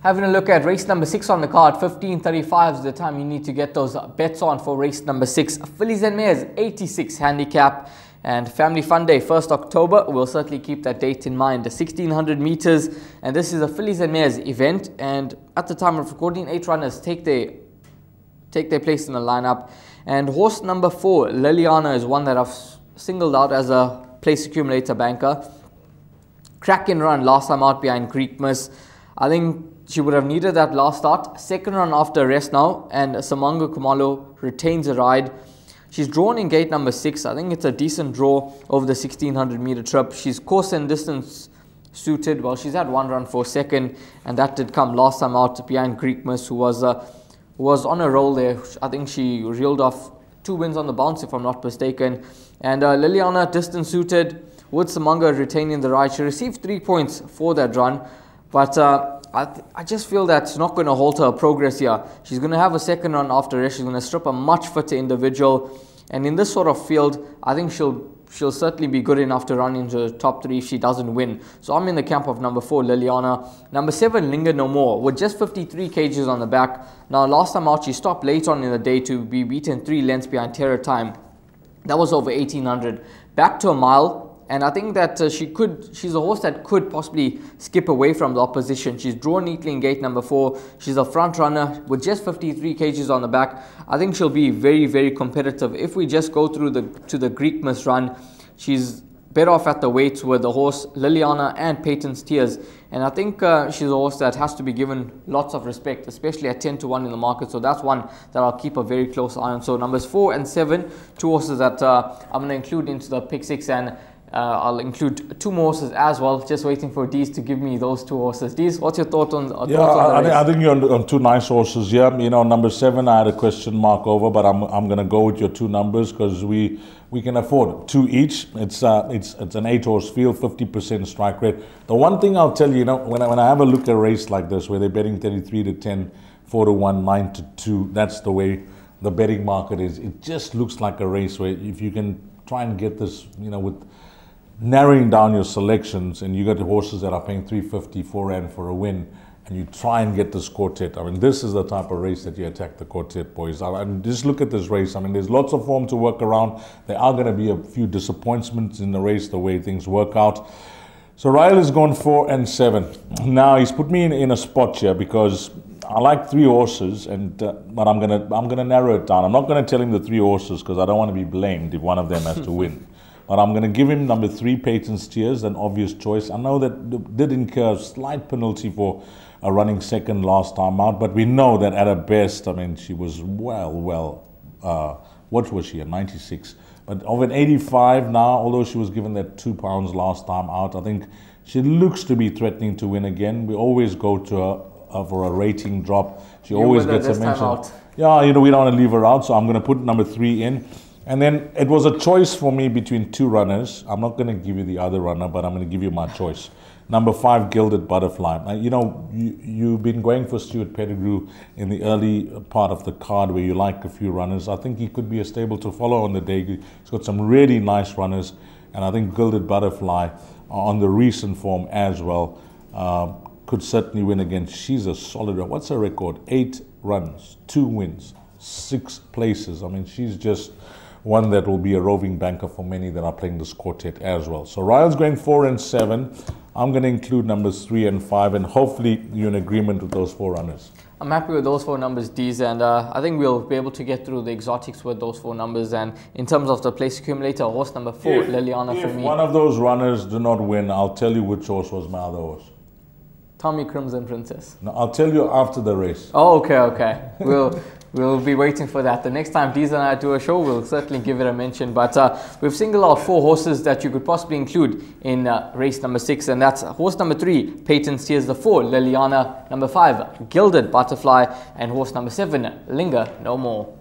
Having a look at race number 6 on the card, 15:35 is the time you need to get those bets on for race number 6. Fillies and Mares, 86 handicap. And Family Fun Day, 1st October, we'll certainly keep that date in mind. 1600 meters, and this is a Fillies and Mares event. And at the time of recording, 8 runners take their place in the lineup. And horse number 4, Liliana, is one that I've singled out as a place accumulator banker. Cracking run last time out behind Greek Miss. I think she would have needed that last start. Second run after rest now, and Samango Kumalo retains a ride. She's drawn in gate number 6. I think it's a decent draw over the 1600 meter trip. She's course and distance suited. Well, she's had 1 run for second, and that did come last time out behind Greek Miss, who was on a roll there. I think she reeled off 2 wins on the bounce, if I'm not mistaken. And Liliana, distance suited, with Samango retaining the ride. She received 3 points for that run, but I just feel that it's not going to alter her progress here. She's going to have a second run after rest. She's going to strip a much fitter individual. And in this sort of field, I think she'll certainly be good enough to run into the top 3 if she doesn't win. So I'm in the camp of number 4, Liliana. Number 7, Linger No More, with just 53 kgs on the back. Now, last time out, she stopped late on in the day to be beaten 3 lengths behind Terror Time. That was over 1800. Back to a mile. And I think that she's a horse that could possibly skip away from the opposition. She's drawn neatly in gate number 4. She's a front runner with just 53 kgs on the back. I think she'll be very, very competitive. If we just go through to the Greek Miss run, she's better off at the weights with the horse Liliana and Peyton's Tears. And I think she's a horse that has to be given lots of respect, especially at 10-1 in the market. So that's one that I'll keep a very close eye on. So numbers 4 and 7, 2 horses that I'm going to include into the pick 6, and I'll include 2 more horses as well. Just waiting for Dees to give me those 2 horses. Dees, what's your thought on? I think you're on 2 nice horses here. You know, number 7, I had a question mark over, but I'm going to go with your 2 numbers because we can afford 2 each. It's an 8 horse field, 50% strike rate. The one thing I'll tell you, when I have a look at a race like this where they're betting 33-10, 4-1, 9-2, that's the way the betting market is. It just looks like a race where if you can try and get this, with narrowing down your selections, and you got the horses that are paying 350, 4 rand for a win, and you try and get this quartet. I mean, this is the type of race that you attack the quartet, boys. I mean, just look at this race. I mean, there's lots of form to work around. There are going to be a few disappointments in the race, the way things work out. So Ryle has gone 4 and 7. Now he's put me in a spot here because I like 3 horses, but I'm gonna narrow it down. I'm not going to tell him the 3 horses because I don't want to be blamed if one of them has to win. But I'm going to give him number 3, Peyton's Tears, an obvious choice. I know that did incur a slight penalty for running second last time out, but we know that at her best, I mean, she was what was she, a 96? But of an 85 now, although she was given that 2 pounds last time out, I think she looks to be threatening to win again. We always go to her for a rating drop. She always gets a mention. Yeah, we don't want to leave her out, so I'm going to put number 3 in. And then it was a choice for me between 2 runners. I'm not going to give you the other runner, but I'm going to give you my choice. Number 5, Gilded Butterfly. Now, you've been going for Stuart Pettigrew in the early part of the card where you like a few runners. I think he could be a stable to follow on the day. He's got some really nice runners, and I think Gilded Butterfly on the recent form as well could certainly win again. She's a solid runner. What's her record? 8 runs, 2 wins, 6 places. I mean, she's just one that will be a roving banker for many that are playing this quartet as well. So Ryle's going 4 and 7. I'm going to include numbers 3 and 5, and hopefully you're in agreement with those 4 runners. I'm happy with those 4 numbers, Dees, and I think we'll be able to get through the exotics with those 4 numbers. And in terms of the place accumulator, horse number 4, Liliana for me. If one of those runners do not win, I'll tell you which horse was my other horse. Tell me Crimson Princess. No, I'll tell you after the race. Oh, okay. We'll be waiting for that. The next time Dees and I do a show, we'll certainly give it a mention. But we've singled out 4 horses that you could possibly include in race number 6. And that's horse number 3, Peyton's Tears, the 4, Liliana, number 5, Gilded Butterfly, and horse number 7, Linger No More.